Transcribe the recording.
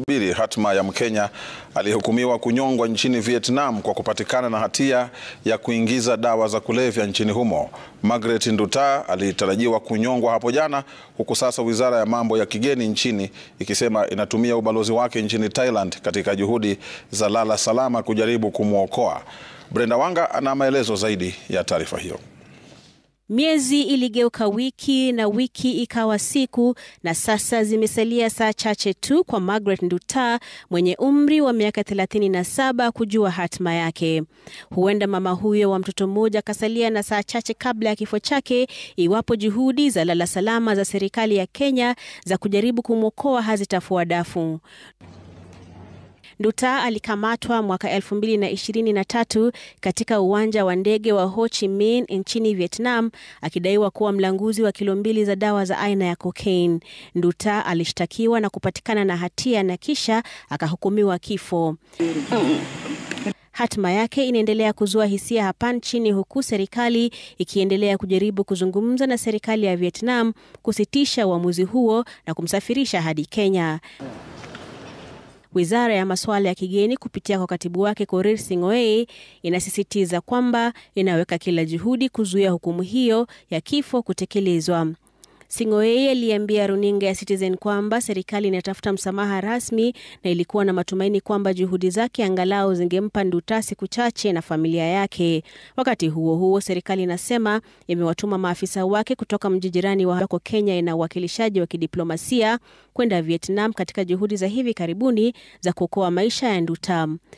Bili hatma ya Mkenya aliyehukumiwa kunyongwa nchini Vietnam kwa kupatikana na hatia ya kuingiza dawa za kulevya nchini humo. Margaret Nduta alitarajiwa kunyongwa hapo jana, huku sasa Wizara ya Mambo ya Kigeni nchini ikisema inatumia ubalozi wake nchini Thailand katika juhudi za lala salama kujaribu kumwokoa. Brenda Wanga ana maelezo zaidi ya taarifa hiyo. Miezi iligeuka wiki na wiki ikawa siku, na sasa zimesalia saa chache tu kwa Margaret Nduta mwenye umri wa miaka 37 kujua hatma yake. Huenda mama huyo wa mtoto mmoja kasalia na saa chache kabla ya kifo chake iwapo juhudi za lala salama za serikali ya Kenya za kujaribu kumwokoa hazitafua dafu. Nduta alikamatwa mwaka 2023 katika uwanja wa ndege wa Ho Chi Minh nchini Vietnam akidaiwa kuwa mlanguzi wa kilo 2 za dawa za aina ya cocaine. Nduta alishtakiwa na kupatikana na hatia na kisha akahukumiwa kifo. Hatma yake inaendelea kuzua hisia hapa nchini, huku serikali ikiendelea kujaribu kuzungumza na serikali ya Vietnam kusitisha uamuzi huo na kumsafirisha hadi Kenya. Wizara ya Masuala ya Kigeni kupitia kwa katibu wake Korir Sing'oei inasisitiza kwamba inaweka kila juhudi kuzuia hukumu hiyo ya kifo kutekelezwa. Sing'oei aliambia runinga ya Citizen kwamba serikali inatafuta msamaha rasmi na ilikuwa na matumaini kwamba juhudi zake angalau zingempa Nduta siku chache na familia yake. Wakati huo huo, serikali inasema imewatuma maafisa wake kutoka mji jirani wa Kenya ina uwakilishaji wa kidiplomasia kwenda Vietnam katika juhudi za hivi karibuni za kuokoa maisha ya Nduta.